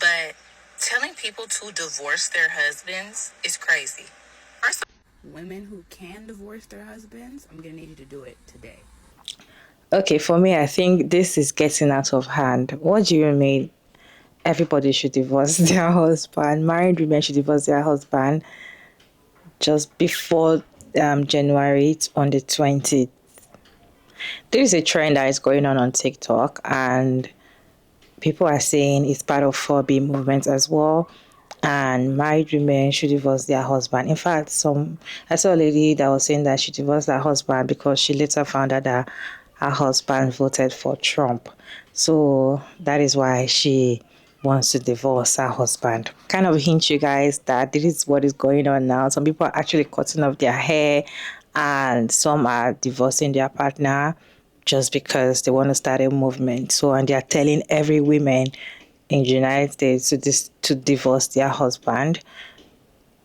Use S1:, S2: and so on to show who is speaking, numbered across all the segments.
S1: but telling people to divorce their husbands is crazy. First of
S2: Women who can divorce their husbands, I'm gonna need you to do it today.
S3: Okay, for me, I think this is getting out of hand. What do you mean? Everybody should divorce their husband. Married women should divorce their husband just before January on the 20th. There is a trend that is going on TikTok, and people are saying it's part of 4B movement as well. And married women should divorce their husband. In fact, I saw a lady that was saying that she divorced her husband because she later found out that her husband voted for Trump. So that is why she wants to divorce her husband. Kind of hint you guys that this is what is going on now. Some people are actually cutting off their hair, and some are divorcing their partner just because they want to start a movement. So, and they are telling every woman in the United States to divorce their husband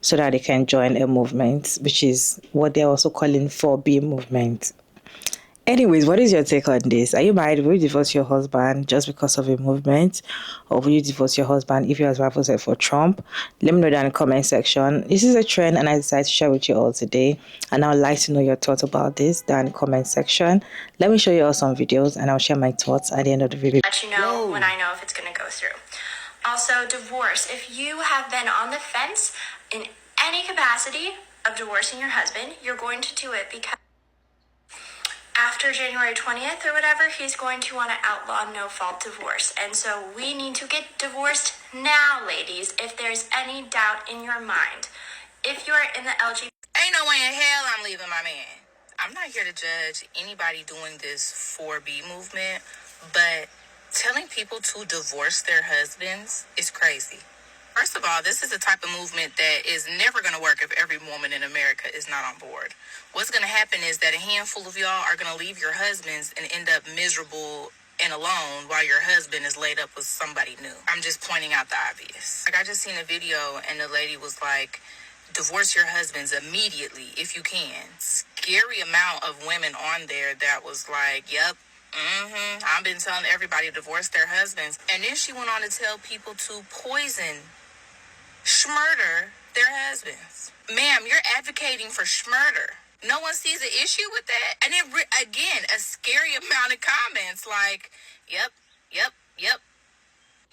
S3: so that they can join a movement, which is what they're also calling 4B movement. Anyways, what is your take on this? Are you married? Will you divorce your husband just because of a movement? Or will you divorce your husband if your husband voted for Trump? Let me know down in the comment section. This is a trend and I decided to share with you all today. And I would like to know your thoughts about this down in the comment section. Let me show you all some videos and I'll share my thoughts at the end of the video.
S4: Let you know when I know if it's going to go through. Also, divorce. If you have been on the fence in any capacity of divorcing your husband, you're going to do it because after January 20th or whatever, he's going to want to outlaw no-fault divorce. And so we need to get divorced now, ladies, if there's any doubt in your mind. If you're in the LGBT...
S1: ain't no way in hell I'm leaving my man. I'm not here to judge anybody doing this 4B movement, but telling people to divorce their husbands is crazy. First of all, this is a type of movement that is never going to work if every woman in America is not on board. What's going to happen is that a handful of y'all are going to leave your husbands and end up miserable and alone while your husband is laid up with somebody new. I'm just pointing out the obvious. Like, I just seen a video and the lady was like, divorce your husbands immediately if you can. Scary amount of women on there that was like, yep, I've been telling everybody to divorce their husbands. And then she went on to tell people to poison, schmurder their husbands. Ma'am, you're advocating for schmurder. No one sees an issue with that. And then, again, a scary amount of comments like, yep.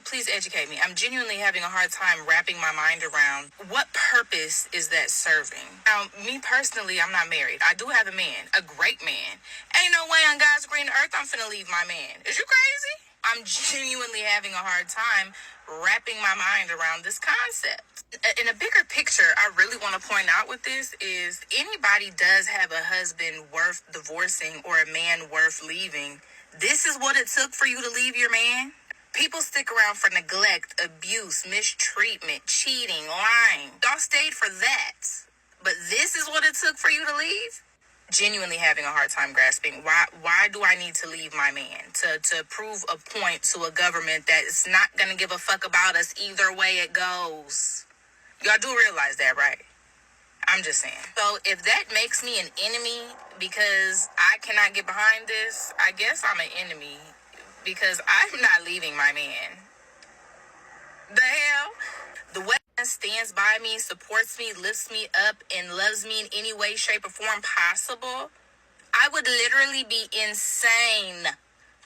S1: Please educate me. I'm genuinely having a hard time wrapping my mind around what purpose is that serving. Now, me personally, I'm not married. I do have a man, a great man. Ain't no way on God's green earth I'm finna leave my man. Is you crazy? I'm genuinely having a hard time wrapping my mind around this concept. In a bigger picture, I really want to point out with this is anybody does have a husband worth divorcing or a man worth leaving. This is what it took for you to leave your man? People stick around for neglect, abuse, mistreatment, cheating, lying. Y'all stayed for that. But this is what it took for you to leave? Genuinely having a hard time grasping. Why do I need to leave my man? To prove a point to a government that is not going to give a fuck about us either way it goes. Y'all do realize that, right? I'm just saying. So if that makes me an enemy because I cannot get behind this, I guess I'm an enemy because I'm not leaving my man. The hell? The way stands by me, supports me, lifts me up, and loves me in any way, shape, or form possible, I would literally be insane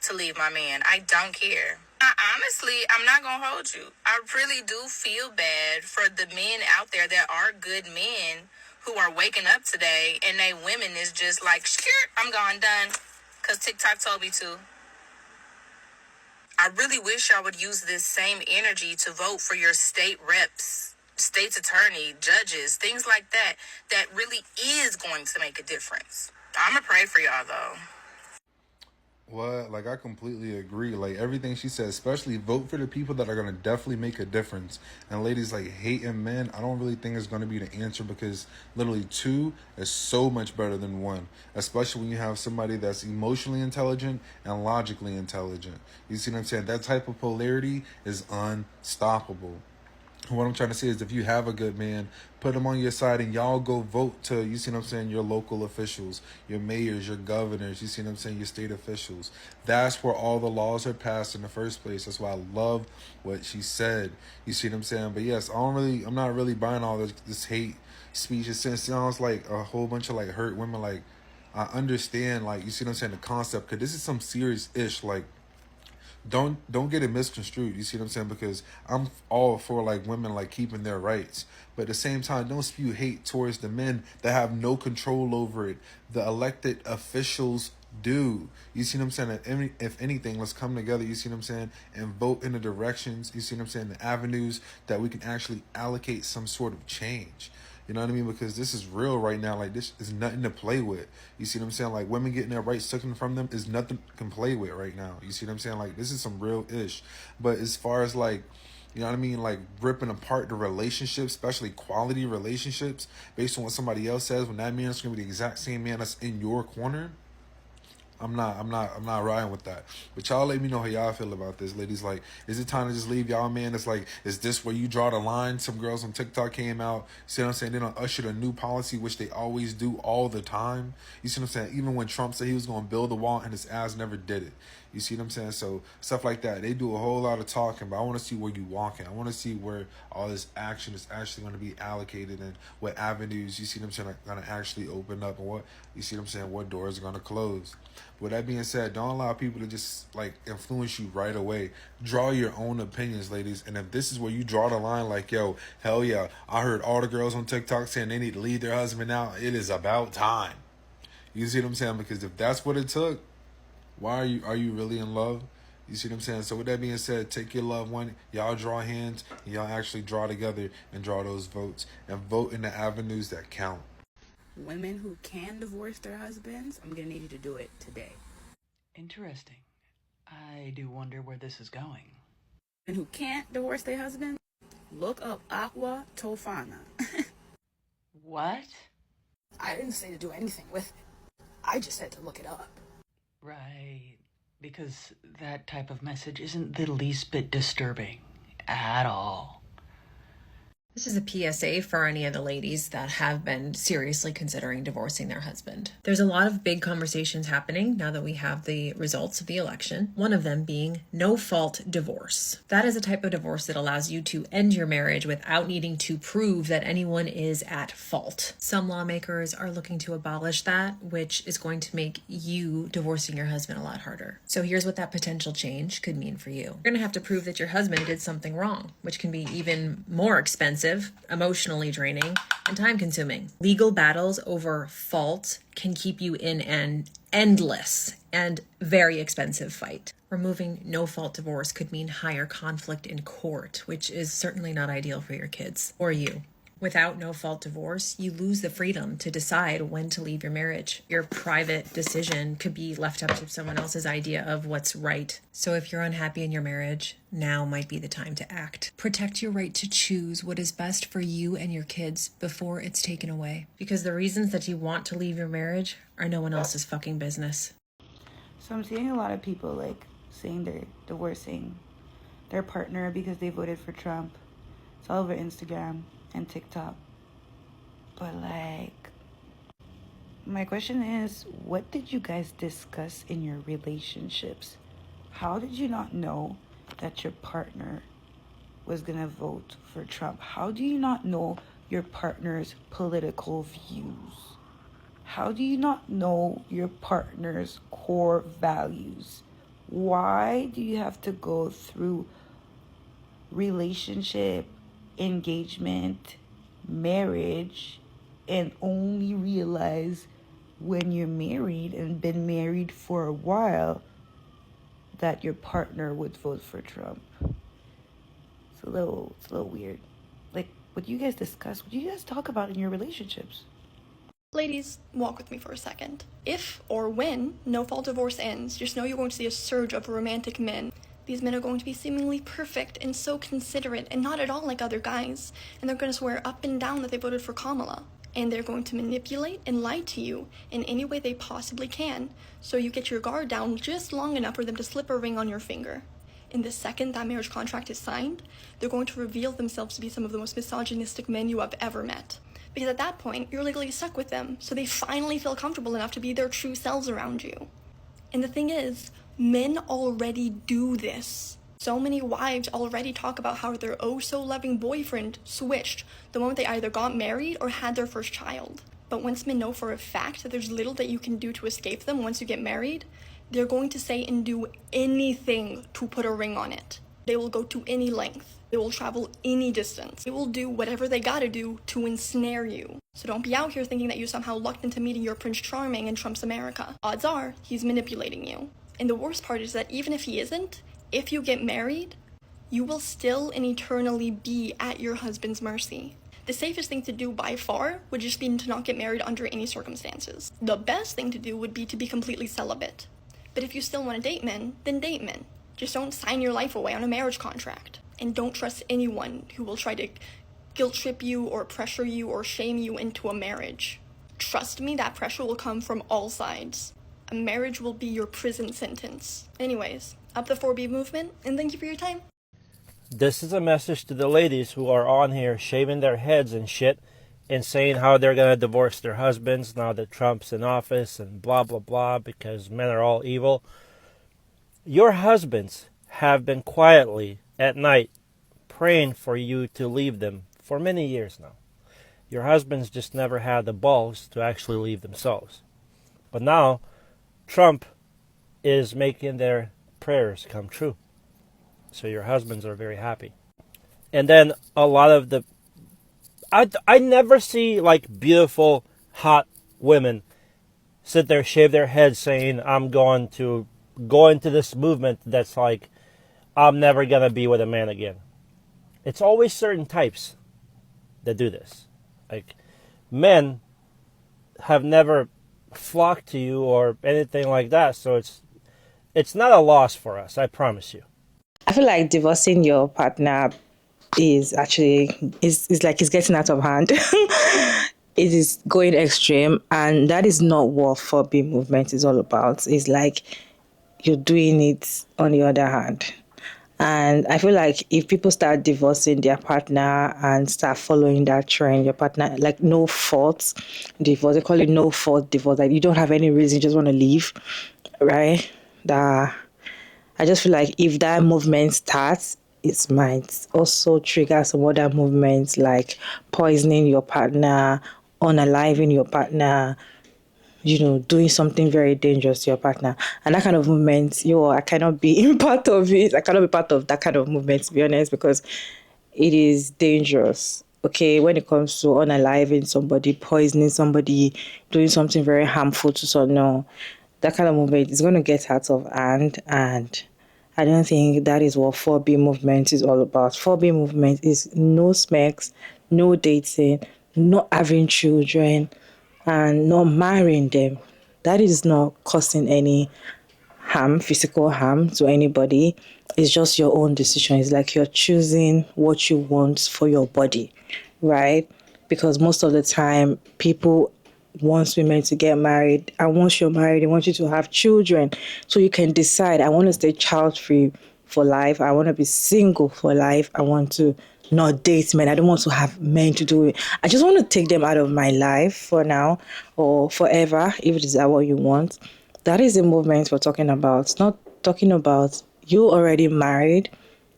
S1: to leave my man. I don't care. Honestly, I'm not gonna hold you. I really do feel bad for the men out there that are good men who are waking up today and they women is just like, I'm gone, done, because TikTok told me to. I really wish y'all would use this same energy to vote for your state reps, state's attorney, judges, things like that, that really is going to make a difference. I'm gonna pray for y'all, though.
S5: What? Like, I completely agree. Like, everything she said, especially vote for the people that are going to definitely make a difference. And ladies, like, hating men, I don't really think is going to be the answer because literally 2 is so much better than 1. Especially when you have somebody that's emotionally intelligent and logically intelligent. You see what I'm saying? That type of polarity is unstoppable. what I'm trying to say is, if you have a good man, put him on your side and y'all go vote to, you see what I'm saying, your local officials, your mayors, your governors, you see what I'm saying, your state officials. That's where all the laws are passed in the first place. That's why I love what she said. You see what I'm saying? But yes, I'm not really buying all this hate speech. It sounds like a whole bunch of like hurt women. Like, I understand, like, you see what I'm saying, the concept, because this is some serious ish. Like, don't get it misconstrued. You see what I'm saying? Because I'm all for like women like keeping their rights, but at the same time, don't spew hate towards the men that have no control over it. The elected officials do. You see what I'm saying? If anything, let's come together, you see what I'm saying, and vote in the directions, you see what I'm saying, the avenues that we can actually allocate some sort of change. You know what I mean? Because this is real right now. Like, this is nothing to play with. You see what I'm saying? Like, women getting their rights taken from them is nothing to can play with right now. You see what I'm saying? Like, this is some real ish. But as far as like, you know what I mean, like ripping apart the relationships, especially quality relationships, based on what somebody else says, when that man is gonna be the exact same man that's in your corner, I'm not riding with that. But y'all let me know how y'all feel about this, ladies. Like, is it time to just leave y'all, man? It's like, is this where you draw the line? Some girls on TikTok came out, see what I'm saying? They done ushered a new policy, which they always do all the time. You see what I'm saying? Even when Trump said he was going to build the wall and his ass never did it. You see what I'm saying? So stuff like that. They do a whole lot of talking, but I want to see where you walking. I want to see where all this action is actually going to be allocated and what avenues, you see what I'm saying, are going to actually open up, and what, you see what I'm saying, what doors are going to close. With that being said, don't allow people to just like influence you right away. Draw your own opinions, ladies. And if this is where you draw the line, like, yo, hell yeah, I heard all the girls on TikTok saying they need to leave their husband out. It is about time. You see what I'm saying? Because if that's what it took, why are you really in love? You see what I'm saying? So with that being said, take your loved one, y'all draw hands, and y'all actually draw together and draw those votes and vote in the avenues that count.
S2: Women who can divorce their husbands, I'm gonna need you to do it today.
S6: Interesting. I do wonder where this is going.
S2: And who can't divorce their husband, look up Aqua Tofana.
S6: What?
S2: I didn't say to do anything with it. I just said to look it up.
S6: Right. Because that type of message isn't the least bit disturbing at all.
S7: This is a PSA for any of the ladies that have been seriously considering divorcing their husband. There's a lot of big conversations happening now that we have the results of the election, one of them being no-fault divorce. That is a type of divorce that allows you to end your marriage without needing to prove that anyone is at fault. Some lawmakers are looking to abolish that, which is going to make you divorcing your husband a lot harder. So here's what that potential change could mean for you. You're going to have to prove that your husband did something wrong, which can be even more expensive, emotionally draining, and time-consuming. Legal battles over fault can keep you in an endless and very expensive fight. Removing no-fault divorce could mean higher conflict in court, which is certainly not ideal for your kids or you. Without no-fault divorce, you lose the freedom to decide when to leave your marriage. Your private decision could be left up to someone else's idea of what's right. So if you're unhappy in your marriage, now might be the time to act. Protect your right to choose what is best for you and your kids before it's taken away. Because the reasons that you want to leave your marriage are no one else's fucking business.
S8: So I'm seeing a lot of people like saying they're divorcing their partner because they voted for Trump. It's all over Instagram and TikTok. But like, my question is, what did you guys discuss in your relationships? How did you not know that your partner was gonna vote for Trump? How do you not know your partner's political views? How do you not know your partner's core values? Why do you have to go through relationship, engagement, marriage, and only realize when you're married and been married for a while that your partner would vote for Trump? It's a little weird. Like, what do you guys discuss? What do you guys talk about in your relationships?
S9: Ladies, walk with me for a second. If or when no-fault divorce ends, just know you're going to see a surge of romantic men. These men are going to be seemingly perfect and so considerate and not at all like other guys. And they're going to swear up and down that they voted for Kamala. And they're going to manipulate and lie to you in any way they possibly can, so you get your guard down just long enough for them to slip a ring on your finger. in the second that marriage contract is signed, they're going to reveal themselves to be some of the most misogynistic men you have ever met. Because at that point, you're legally stuck with them, so they finally feel comfortable enough to be their true selves around you. And the thing is, men already do this. So many wives already talk about how their oh-so-loving boyfriend switched the moment they either got married or had their first child. But once men know for a fact that there's little that you can do to escape them once you get married, they're going to say and do anything to put a ring on it. They will go to any length. They will travel any distance. They will do whatever they gotta do to ensnare you. So don't be out here thinking that you somehow lucked into meeting your Prince Charming in Trump's America. Odds are, he's manipulating you. And the worst part is that even if he isn't, if you get married, you will still and eternally be at your husband's mercy. The safest thing to do by far would just be to not get married under any circumstances. The best thing to do would be to be completely celibate. But if you still want to date men, then date men. Just don't sign your life away on a marriage contract. And don't trust anyone who will try to guilt trip you or pressure you or shame you into a marriage. Trust me, that pressure will come from all sides. A marriage will be your prison sentence. Anyways, up the 4B movement, and thank you for your time.
S10: This is a message to the ladies who are on here shaving their heads and shit and saying how they're going to divorce their husbands now that Trump's in office and blah, blah, blah, because men are all evil. Your husbands have been quietly at night praying for you to leave them for many years now. Your husbands just never had the balls to actually leave themselves. But now, Trump is making their prayers come true. So your husbands are very happy. And then a lot of the... I never see like beautiful, hot women sit there, shave their heads saying, I'm going to go into this movement that's like, I'm never going to be with a man again. It's always certain types that do this. Like, men have never flocked to you or anything like that. So it's not a loss for us, I promise you.
S3: I feel like divorcing your partner is actually is like it's getting out of hand. It is going extreme, and that is not what 4B movement is all about. It's like you're doing it on the other hand. And I feel like if people start divorcing their partner and start following that trend, your partner, like no fault divorce, they call it no fault divorce, like you don't have any reason, you just want to leave, right? I just feel like if that movement starts, it might also trigger some other movements like poisoning your partner, unaliving your partner, doing something very dangerous to your partner. And that kind of movement, I cannot be part of it. I cannot be part of that kind of movement, to be honest, because it is dangerous. Okay, when it comes to unaliving somebody, poisoning somebody, doing something very harmful to someone, no, that kind of movement is going to get out of hand, and I don't think that is what 4B movement is all about. 4B movement is no sex, no dating, not having children, and not marrying them. That is not causing any harm, physical harm to anybody. It's just your own decision. It's like you're choosing what you want for your body, right? Because most of the time, people want women to get married, and once you're married, they want you to have children, so you can decide, I want to stay child-free for life, I want to be single for life, I want to not date men, I don't want to have men to do it, I just want to take them out of my life for now or forever, if it is that what you want. That is the movement we're talking about. It's not talking about you already married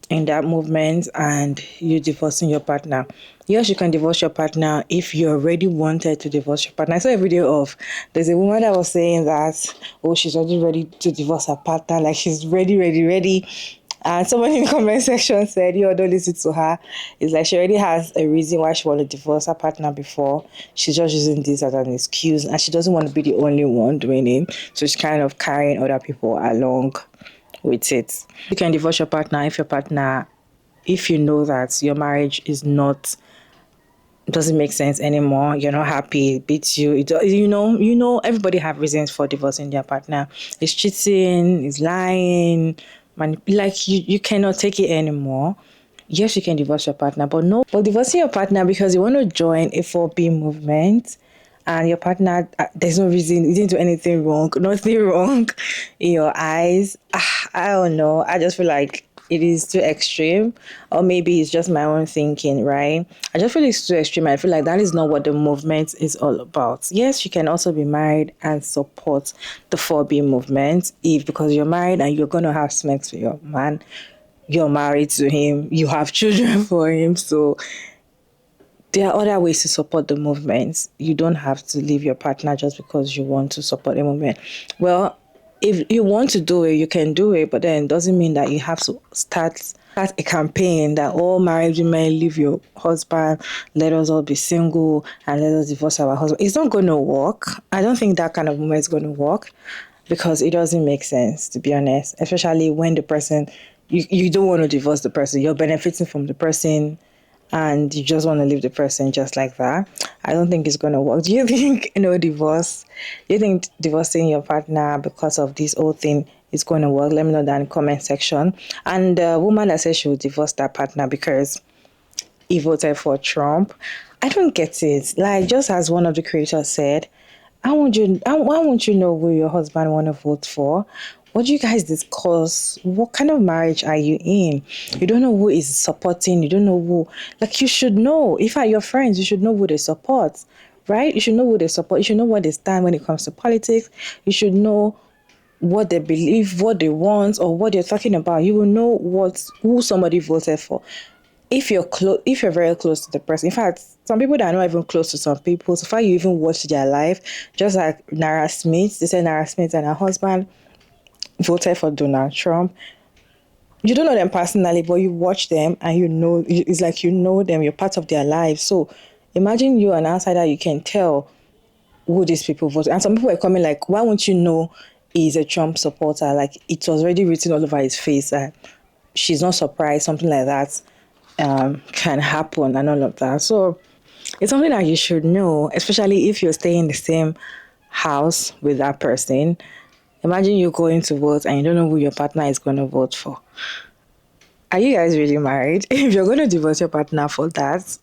S3: in that movement and you divorcing your partner. Yes, you can divorce your partner if you already wanted to divorce your partner. I saw a video there's a woman that was saying that, she's already ready to divorce her partner, like she's ready. And someone in the comment section said, don't listen to her. It's like she already has a reason why she wanted to divorce her partner before. She's just using this as an excuse, and she doesn't want to be the only one doing it. So she's kind of carrying other people along with it. You can divorce your partner if you know that your marriage is not, doesn't make sense anymore, you're not happy, it beats you, everybody have reasons for divorcing their partner. It's cheating, it's lying, like you cannot take it anymore. Yes, you can divorce your partner, but divorcing your partner because you want to join a 4B movement and your partner, there's no reason, you didn't do anything wrong, nothing wrong in your eyes. I don't know, I just feel like it is too extreme, or maybe it's just my own thinking, right? I just feel it's too extreme. I feel like that is not what the movement is all about. Yes, you can also be married and support the 4B movement if, because you're married and you're going to have sex with your man, you're married to him, you have children for him, so there are other ways to support the movement. You don't have to leave your partner just because you want to support the movement. Well, if you want to do it, you can do it, but then it doesn't mean that you have to start a campaign that all married women leave your husband, let us all be single, and let us divorce our husband. It's not going to work. I don't think that kind of movement is going to work because it doesn't make sense, to be honest, especially when the person, you don't want to divorce the person. You're benefiting from the person, and you just want to leave the person just like that. I don't think it's going to work. Do you think, divorce, do you think divorcing your partner because of this whole thing is going to work? Let me know that in the comment section. And the woman that says she will divorce that partner because he voted for Trump, I don't get it. Like, just as one of the creators said, why won't you know who your husband want to vote for? What do you guys discuss? What kind of marriage are you in? You don't know who is supporting. You don't know who. Like, you should know. If are your friends, you should know who they support, right? You should know who they support. You should know what they stand when it comes to politics. You should know what they believe, what they want, or what they're talking about. You will know who somebody voted for. If you're very close to the person. In fact, some people that are not even close to some people, so far you even watch their life, just like Nara Smith. They said Nara Smith and her husband voted for Donald Trump. You don't know them personally, but you watch them and you know, it's like you know them, you're part of their lives. So imagine you an outsider, you can tell who these people voted. And some people are coming like, why won't you know he's a Trump supporter? Like, it was already written all over his face that she's not surprised, something like that can happen and all of that. So it's something that you should know, especially if you're staying in the same house with that person. Imagine you going to vote and you don't know who your partner is going to vote for. Are you guys really married? If you're going to divorce your partner for that,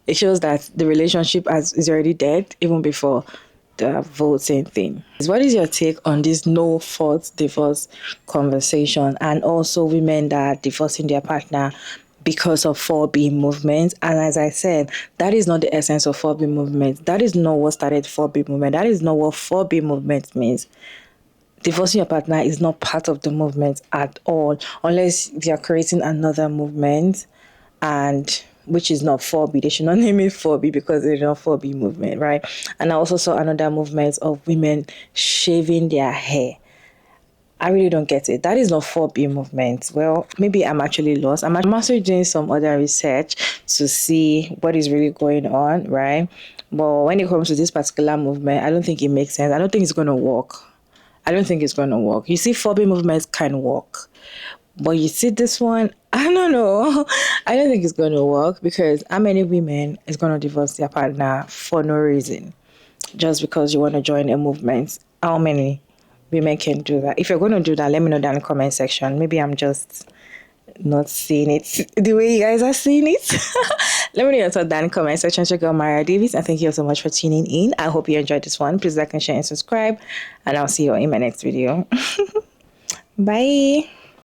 S3: it shows that the relationship is already dead even before the voting thing. What is your take on this no fault divorce conversation, and also women that are divorcing their partner because of 4B movement? And as I said, that is not the essence of 4B movement. That is not what started 4B movement. That is not what 4B movement means. Divorcing your partner is not part of the movement at all, unless they are creating another movement, and which is not 4B. They should not name it 4B because it's not 4B movement, right? And I also saw another movement of women shaving their hair. I really don't get it. That is not 4B movement. Well, maybe I'm actually lost. I'm also doing some other research to see what is really going on, right? But when it comes to this particular movement, I don't think it makes sense. I don't think it's going to work. I don't think it's going to work. You see, 4B movements can work. But you see this one, I don't know. I don't think it's going to work, because how many women is going to divorce their partner for no reason? Just because you want to join a movement. How many women can do that? If you're going to do that, let me know down in the comment section. Maybe I'm just not seeing it the way you guys are seeing it. Let me know your thoughts down in the comment section. Check out Mara Davis, and thank you so much for tuning in. I hope you enjoyed this one. Please like and share and subscribe, and I'll see you in my next video. Bye.